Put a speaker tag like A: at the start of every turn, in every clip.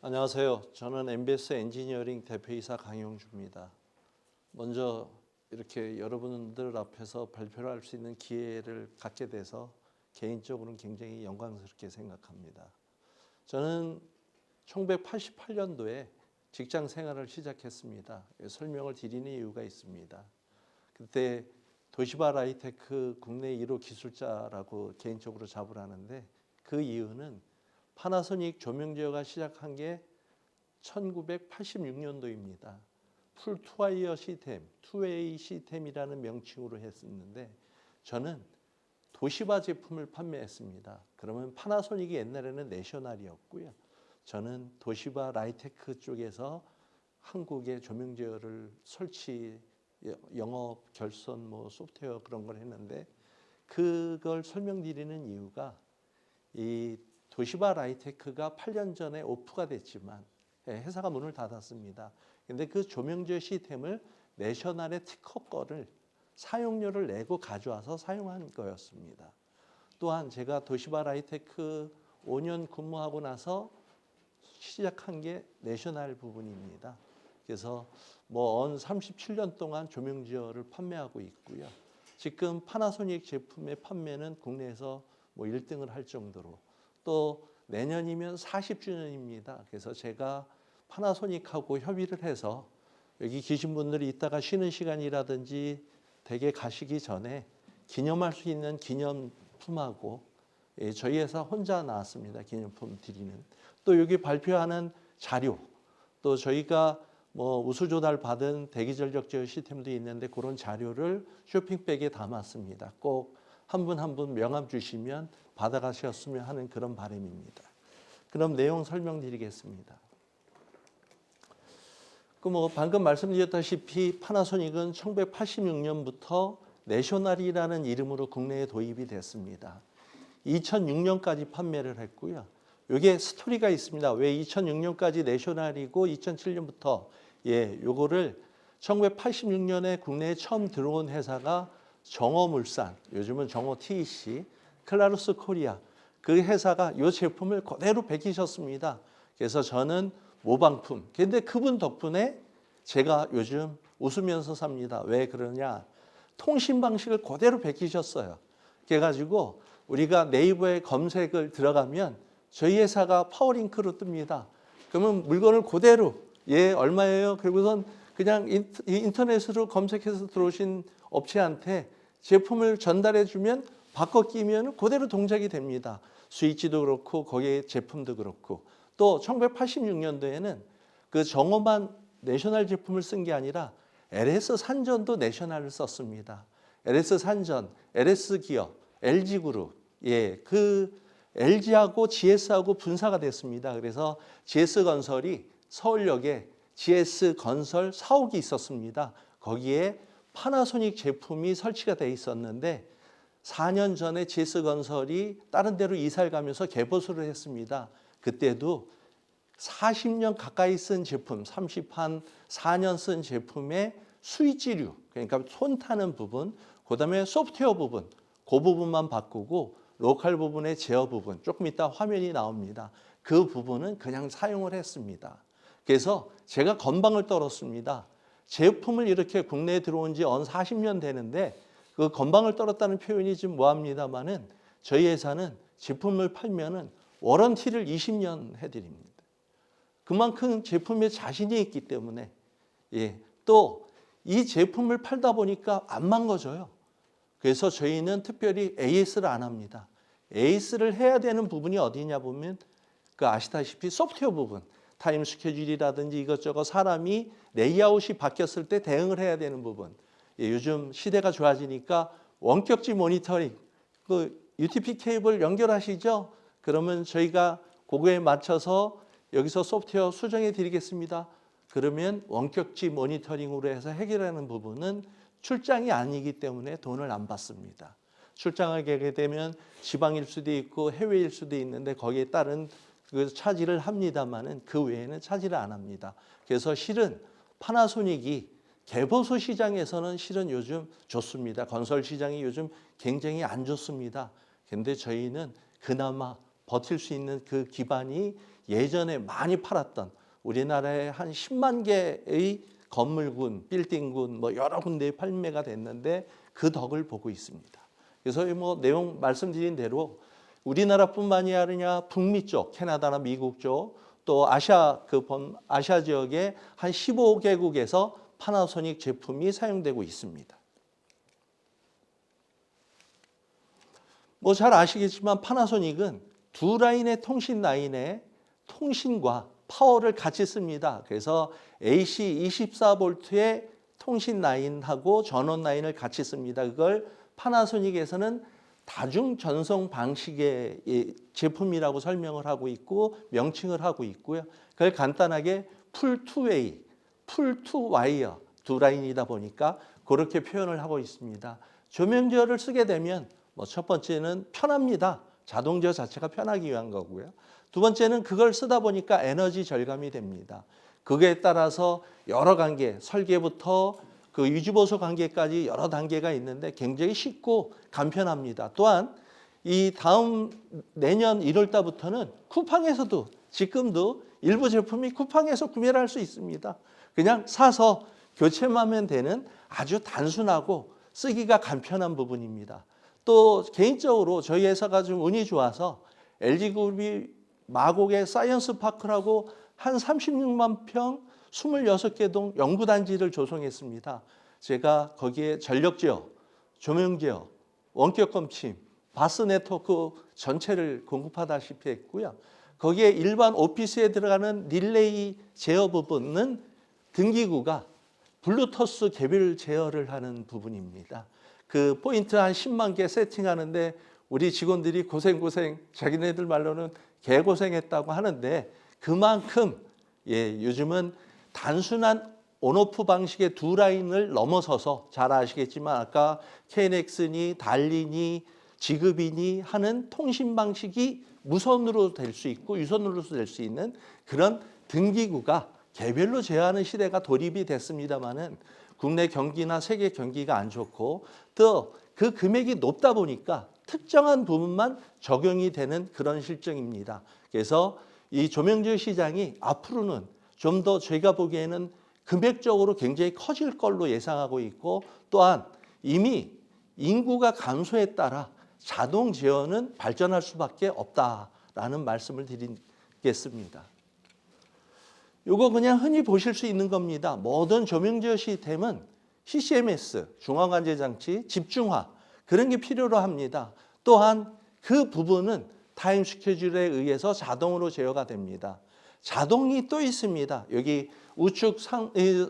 A: 안녕하세요. 저는 MBS 엔지니어링 대표이사 강영주입니다. 먼저 이렇게 여러분들 앞에서 발표를 할 수 있는 기회를 갖게 돼서 개인적으로는 굉장히 영광스럽게 생각합니다. 저는 1988년도에 직장 생활을 시작했습니다. 설명을 드리는 이유가 있습니다. 그때 도시바 라이테크 국내 1호 기술자라고 개인적으로 자부를 하는데, 그 이유는 파나소닉 조명제어가 시작한 게 1986년도입니다. 풀 투와이어 시스템, 투웨이 시스템이라는 명칭으로 했었는데, 저는 도시바 제품을 판매했습니다. 그러면 파나소닉이 옛날에는 내셔널이었고요. 저는 도시바 라이테크 쪽에서 한국의 조명제어를 설치, 영업, 결선, 소프트웨어 그런 걸 했는데, 그걸 설명드리는 이유가 이 도시바 라이테크가 8년 전에 오프가 됐지만 회사가 문을 닫았습니다. 근데 그 조명제 시스템을 내셔널의 특허 거를 사용료를 내고 가져와서 사용한 거였습니다. 또한 제가 도시바 라이테크 5년 근무하고 나서 시작한 게 내셔널 부분입니다. 그래서 언 37년 동안 조명제어를 판매하고 있고요. 지금 파나소닉 제품의 판매는 국내에서 1등을 할 정도로, 또 내년이면 40주년입니다. 그래서 제가 파나소닉하고 협의를 해서 여기 계신 분들이 이따가 쉬는 시간이라든지 댁에 가시기 전에 기념할 수 있는 기념품하고, 저희 회사 혼자 나왔습니다. 기념품 드리는. 또 여기 발표하는 자료, 또 저희가 우수 조달 받은 대기 전력 제어 시스템도 있는데 그런 자료를 쇼핑백에 담았습니다. 꼭 한 분 한 분 명함 주시면 받아가셨으면 하는 그런 바람입니다. 그럼 내용 설명드리겠습니다. 방금 말씀드렸다시피 파나소닉은 1986년부터 내셔널이라는 이름으로 국내에 도입이 됐습니다. 2006년까지 판매를 했고요. 이게 스토리가 있습니다. 왜 2006년까지 내셔널이고 2007년부터 요거를 1986년에 국내에 처음 들어온 회사가 정어물산, 요즘은 정어 TEC, 클라루스 코리아, 그 회사가 이 제품을 그대로 베끼셨습니다. 그래서 저는 모방품. 근데 그분 덕분에 제가 요즘 웃으면서 삽니다. 왜 그러냐? 통신 방식을 그대로 베끼셨어요. 그래가지고 우리가 네이버에 검색을 들어가면 저희 회사가 파워링크로 뜹니다. 그러면 물건을 그대로 얼마예요? 그리고선 그냥 인터넷으로 검색해서 들어오신 업체한테 제품을 전달해 주면 바꿔 끼면 그대로 동작이 됩니다. 스위치도 그렇고 거기에 제품도 그렇고. 또 1986년도에는 그 정어만 내셔널 제품을 쓴 게 아니라 LS 산전도 내셔널을 썼습니다. LS 산전, LS 기업, LG 그룹, 그 LG하고 GS하고 분사가 됐습니다. 그래서 GS건설이 서울역에 GS건설 사옥이 있었습니다. 거기에 파나소닉 제품이 설치가 돼 있었는데 4년 전에 GS건설이 다른 데로 이사를 가면서 개보수를 했습니다. 그때도 40년 가까이 쓴 제품, 4년 쓴 제품의 스위치류, 그러니까 손 타는 부분, 그다음에 소프트웨어 부분, 그 부분만 바꾸고 로컬 부분의 제어 부분, 조금 이따 화면이 나옵니다. 그 부분은 그냥 사용을 했습니다. 그래서 제가 건방을 떨었습니다. 제품을 이렇게 국내에 들어온 지 40년 되는데 그 건방을 떨었다는 표현이 좀 뭐합니다만은 저희 회사는 제품을 팔면은 워런티를 20년 해드립니다. 그만큼 제품에 자신이 있기 때문에 또 이 제품을 팔다 보니까 안 망가져요. 그래서 저희는 특별히 AS를 안 합니다. AS를 해야 되는 부분이 어디냐 보면 아시다시피 소프트웨어 부분, 타임 스케줄이라든지 이것저것 사람이 레이아웃이 바뀌었을 때 대응을 해야 되는 부분. 요즘 시대가 좋아지니까 원격지 모니터링, UTP 케이블 연결하시죠? 그러면 저희가 그거에 맞춰서 여기서 소프트웨어 수정해 드리겠습니다. 그러면 원격지 모니터링으로 해서 해결하는 부분은 출장이 아니기 때문에 돈을 안 받습니다. 출장을 가게 되면 지방일 수도 있고 해외일 수도 있는데 거기에 따른 차지를 합니다만은 그 외에는 차지를 안 합니다. 그래서 실은 파나소닉이 개보수 시장에서는 실은 요즘 좋습니다. 건설 시장이 요즘 굉장히 안 좋습니다. 그런데 저희는 그나마 버틸 수 있는 그 기반이 예전에 많이 팔았던 우리나라에 한 10만 개의 건물군, 빌딩군 뭐 여러 군데에 판매가 됐는데 그 덕을 보고 있습니다. 그래서 뭐 내용 말씀드린 대로 우리나라뿐만이 아니라 북미 쪽, 캐나다나 미국 쪽, 또 아시아 아시아 지역의 한 15개국에서 파나소닉 제품이 사용되고 있습니다. 뭐 잘 아시겠지만 파나소닉은 두 라인의 통신 라인에 통신과 파워를 같이 씁니다. 그래서 AC 24V의 통신 라인하고 전원 라인을 같이 씁니다. 그걸 파나소닉에서는 다중 전송 방식의 제품이라고 설명을 하고 있고 명칭을 하고 있고요. 그걸 간단하게 풀 투웨이, 풀 투 와이어 두 라인이다 보니까 그렇게 표현을 하고 있습니다. 조명 제어를 쓰게 되면 뭐 첫 번째는 편합니다. 자동 제어 자체가 편하기 위한 거고요. 두 번째는 그걸 쓰다 보니까 에너지 절감이 됩니다. 그에 따라서 여러 단계, 설계부터 그 유지보수 관계까지 여러 단계가 있는데 굉장히 쉽고 간편합니다. 또한 이 다음 내년 1월 달부터는 쿠팡에서도 지금도 일부 제품이 쿠팡에서 구매를 할 수 있습니다. 그냥 사서 교체만 하면 되는 아주 단순하고 쓰기가 간편한 부분입니다. 또 개인적으로 저희 회사가 좀 운이 좋아서 LG그룹이 마곡의 사이언스 파크라고 한 36만 평 26개 동 연구단지를 조성했습니다. 제가 거기에 전력 제어, 조명 제어, 원격 검침, 바스 네트워크 전체를 공급하다시피 했고요. 거기에 일반 오피스에 들어가는 릴레이 제어 부분은 등기구가 블루투스 개별 제어를 하는 부분입니다. 그 포인트 한 10만 개 세팅하는데 우리 직원들이 고생 자기네들 말로는 개고생했다고 하는데 그만큼 요즘은 단순한 온오프 방식의 두 라인을 넘어서서 잘 아시겠지만 아까 KNX니 달리니 지급이니 하는 통신 방식이 무선으로 될 수 있고 유선으로도 될 수 있는 그런 등기구가 개별로 제어하는 시대가 돌입이 됐습니다마는 국내 경기나 세계 경기가 안 좋고 또 그 금액이 높다 보니까 특정한 부분만 적용이 되는 그런 실정입니다. 그래서 이 조명제 시장이 앞으로는 좀 더 저희가 보기에는 금액적으로 굉장히 커질 걸로 예상하고 있고 또한 이미 인구가 감소에 따라 자동 제어는 발전할 수밖에 없다라는 말씀을 드리겠습니다. 이거 그냥 흔히 보실 수 있는 겁니다. 모든 조명 제어 시스템은 CCMS, 중앙관제장치, 집중화 그런 게 필요로 합니다. 또한 그 부분은 타임 스케줄에 의해서 자동으로 제어가 됩니다. 자동이 또 있습니다. 여기 우측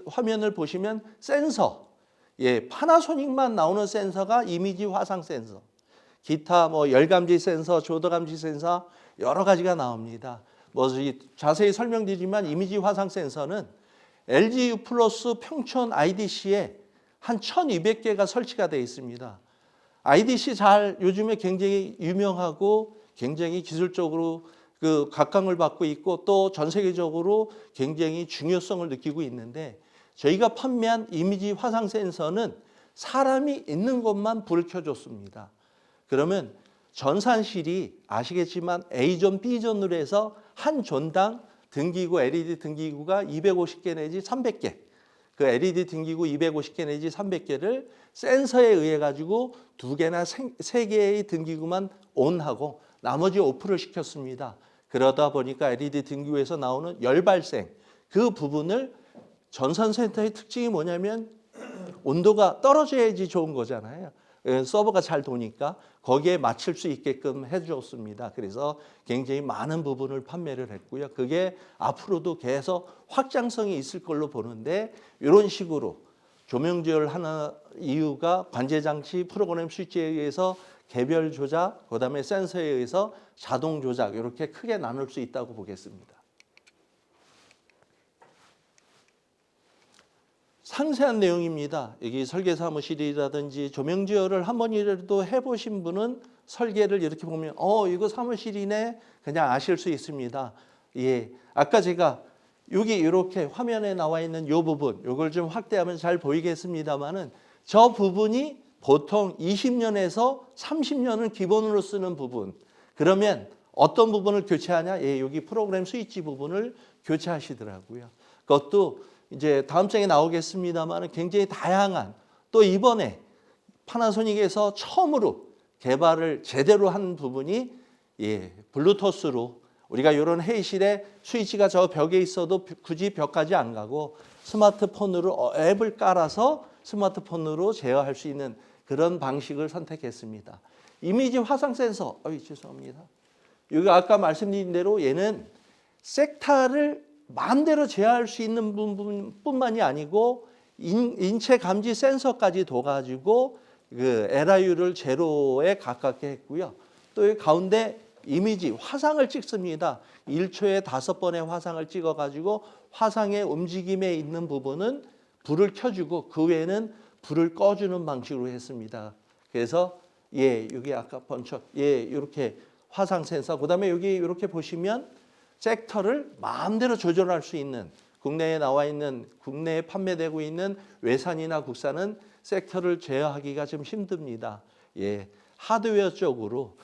A: 화면을 보시면 센서, 파나소닉만 나오는 센서가 이미지 화상 센서, 기타 뭐 열감지 센서, 조도감지 센서 여러 가지가 나옵니다. 뭐 자세히 설명드리지만 이미지 화상 센서는 LG U 플러스 평촌 IDC에 한 1,200개가 설치가 되어 있습니다. IDC 요즘에 굉장히 유명하고 굉장히 기술적으로 그 각광을 받고 있고 또 전 세계적으로 굉장히 중요성을 느끼고 있는데 저희가 판매한 이미지 화상 센서는 사람이 있는 곳만 불을 켜줬습니다. 그러면 전산실이 아시겠지만 A존, B존으로 해서 한 존당 등기구, LED 등기구가 250개 내지 300개. 그 LED 등기구 250개 내지 300개를 센서에 의해 가지고 2개나 3개의 등기구만 온하고 나머지 오프를 시켰습니다. 그러다 보니까 LED 등기구에서 나오는 열 발생 그 부분을 전산센터의 특징이 뭐냐면 온도가 떨어져야지 좋은 거잖아요. 서버가 잘 도니까 거기에 맞출 수 있게끔 해줬습니다. 그래서 굉장히 많은 부분을 판매를 했고요. 그게 앞으로도 계속 확장성이 있을 걸로 보는데 이런 식으로 조명 제어를 하는 이유가 관제장치 프로그램 스위치에 의해서 개별 조작, 그다음에 센서에 의해서 자동 조작 이렇게 크게 나눌 수 있다고 보겠습니다. 상세한 내용입니다. 여기 설계 사무실이라든지 조명 제어를 한 번이라도 해보신 분은 설계를 이렇게 보면 이거 사무실이네 그냥 아실 수 있습니다. 아까 제가 여기 이렇게 화면에 나와 있는 이 부분 이걸 좀 확대하면 잘 보이겠습니다만은 저 부분이 보통 20년에서 30년을 기본으로 쓰는 부분. 그러면 어떤 부분을 교체하냐? 예, 여기 프로그램 스위치 부분을 교체하시더라고요. 그것도 이제 다음 장에 나오겠습니다만 굉장히 다양한, 또 이번에 파나소닉에서 처음으로 개발을 제대로 한 부분이 예, 블루투스로 우리가 이런 회의실에 스위치가 저 벽에 있어도 굳이 벽까지 안 가고 스마트폰으로 앱을 깔아서 스마트폰으로 제어할 수 있는 그런 방식을 선택했습니다. 이미지 화상 센서, 죄송합니다. 여기 아까 말씀드린 대로 얘는 섹타를 마음대로 제어할 수 있는 부분뿐만이 아니고 인체 감지 센서까지 둬가지고 그 LIU를 제로에 가깝게 했고요. 또 이 가운데 이미지 화상을 찍습니다. 1초에 5번의 화상을 찍어가지고 화상의 움직임에 있는 부분은 불을 켜주고 그 외에는 불을 꺼주는 방식으로 했습니다. 그래서 예, 여기 아까 번쩍 예, 이렇게 화상 센서. 그다음에 여기 이렇게 보시면 섹터를 마음대로 조절할 수 있는 국내에 나와 있는 국내에 판매되고 있는 외산이나 국산은 섹터를 제어하기가 좀 힘듭니다. 예, 하드웨어 쪽으로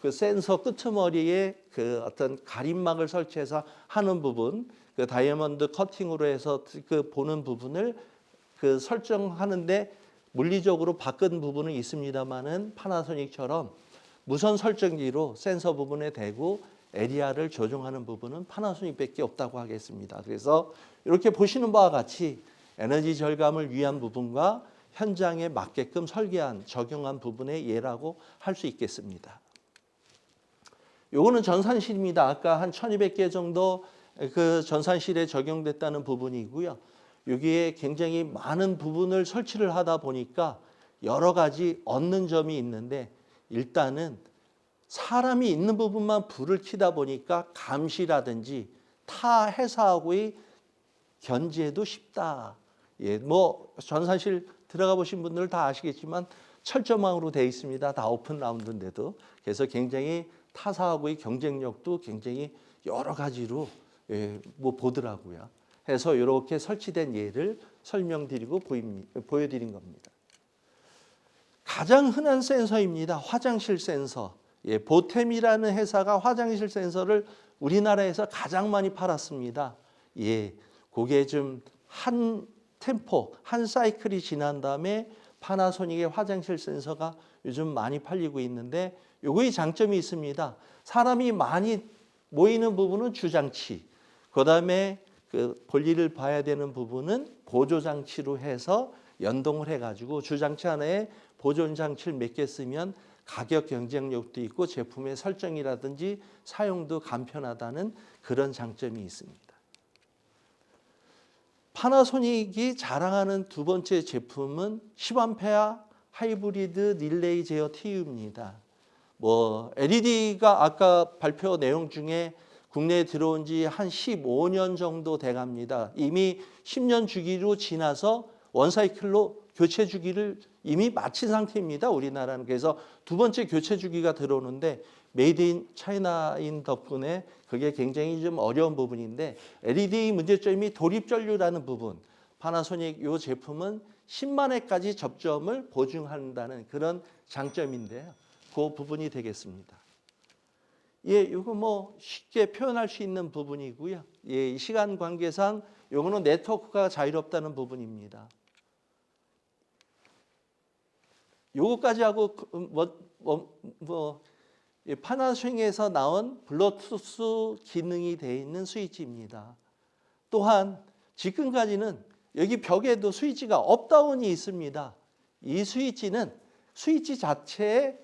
A: 그 센서 끄트머리에 그 어떤 가림막을 설치해서 하는 부분, 그 다이아몬드 커팅으로 해서 그 보는 부분을 그 설정하는데 물리적으로 바꾼 부분은 있습니다만은 파나소닉처럼 무선 설정기로 센서 부분에 대고 에리아를 조정하는 부분은 파나소닉밖에 없다고 하겠습니다. 그래서 이렇게 보시는 바와 같이 에너지 절감을 위한 부분과 현장에 맞게끔 설계한 적용한 부분의 예라고 할 수 있겠습니다. 요거는 전산실입니다. 아까 한 1200개 정도 그 전산실에 적용됐다는 부분이고요. 여기에 굉장히 많은 부분을 설치를 하다 보니까 여러 가지 얻는 점이 있는데 일단은 사람이 있는 부분만 불을 켜다 보니까 감시라든지 타 회사하고의 견제도 쉽다. 예, 뭐 전산실 들어가 보신 분들 다 아시겠지만 철조망으로 되어 있습니다. 다 오픈 라운드인데도. 그래서 굉장히 타사하고의 경쟁력도 굉장히 여러 가지로 예, 뭐 보더라고요. 해서 이렇게 설치된 예를 설명드리고 보여드린 겁니다. 가장 흔한 센서입니다. 화장실 센서. 예, 보템이라는 회사가 화장실 센서를 우리나라에서 가장 많이 팔았습니다. 예, 그게 좀 한 템포, 한 사이클이 지난 다음에 파나소닉의 화장실 센서가 요즘 많이 팔리고 있는데 요거의 장점이 있습니다. 사람이 많이 모이는 부분은 주장치, 그다음에 그 볼일을 봐야 되는 부분은 보조장치로 해서 연동을 해가지고 주장치 하나에 보존장치를 몇 개 쓰면 가격 경쟁력도 있고 제품의 설정이라든지 사용도 간편하다는 그런 장점이 있습니다. 파나소닉이 자랑하는 두 번째 제품은 10A 하이브리드 릴레이 제어 TU입니다. 뭐 LED가 아까 발표 내용 중에 국내에 들어온 지 한 15년 정도 돼갑니다. 이미 10년 주기로 지나서 원사이클로 교체 주기를 이미 마친 상태입니다. 우리나라는. 그래서 두 번째 교체 주기가 들어오는데 메이드 인 차이나인 덕분에 그게 굉장히 좀 어려운 부분인데 LED 문제점이 돌입 전류라는 부분. 파나소닉 이 제품은 10만 회까지 접점을 보증한다는 그런 장점인데요. 그 부분이 되겠습니다. 예, 이거 뭐 쉽게 표현할 수 있는 부분이고요. 예, 시간 관계상 요거는 네트워크가 자유롭다는 부분입니다. 요거까지 하고 파나소닉에서 나온 블루투스 기능이 되어 있는 스위치입니다. 또한 지금까지는 여기 벽에도 스위치가 업다운이 있습니다. 이 스위치는 스위치 자체에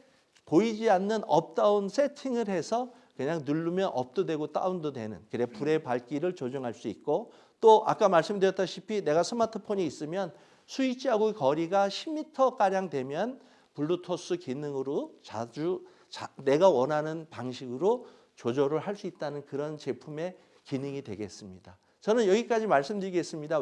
A: 보이지 않는 업다운 세팅을 해서 그냥 누르면 업도 되고 다운도 되는, 그래 불의 밝기를 조정할 수 있고, 또 아까 말씀드렸다시피 내가 스마트폰이 있으면 스위치하고 거리가 10m가량 되면 블루투스 기능으로 내가 원하는 방식으로 조절을 할 수 있다는 그런 제품의 기능이 되겠습니다. 저는 여기까지 말씀드리겠습니다.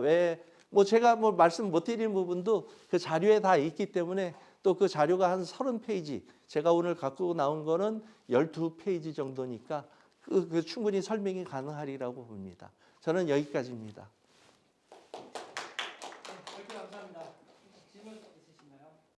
A: 뭐 제가 뭐 말씀 못 드리는 부분도 그 자료에 다 있기 때문에, 또 그 자료가 한 30페이지, 제가 오늘 갖고 나온 거는 12페이지 정도니까 그 충분히 설명이 가능하리라고 봅니다. 저는 여기까지입니다.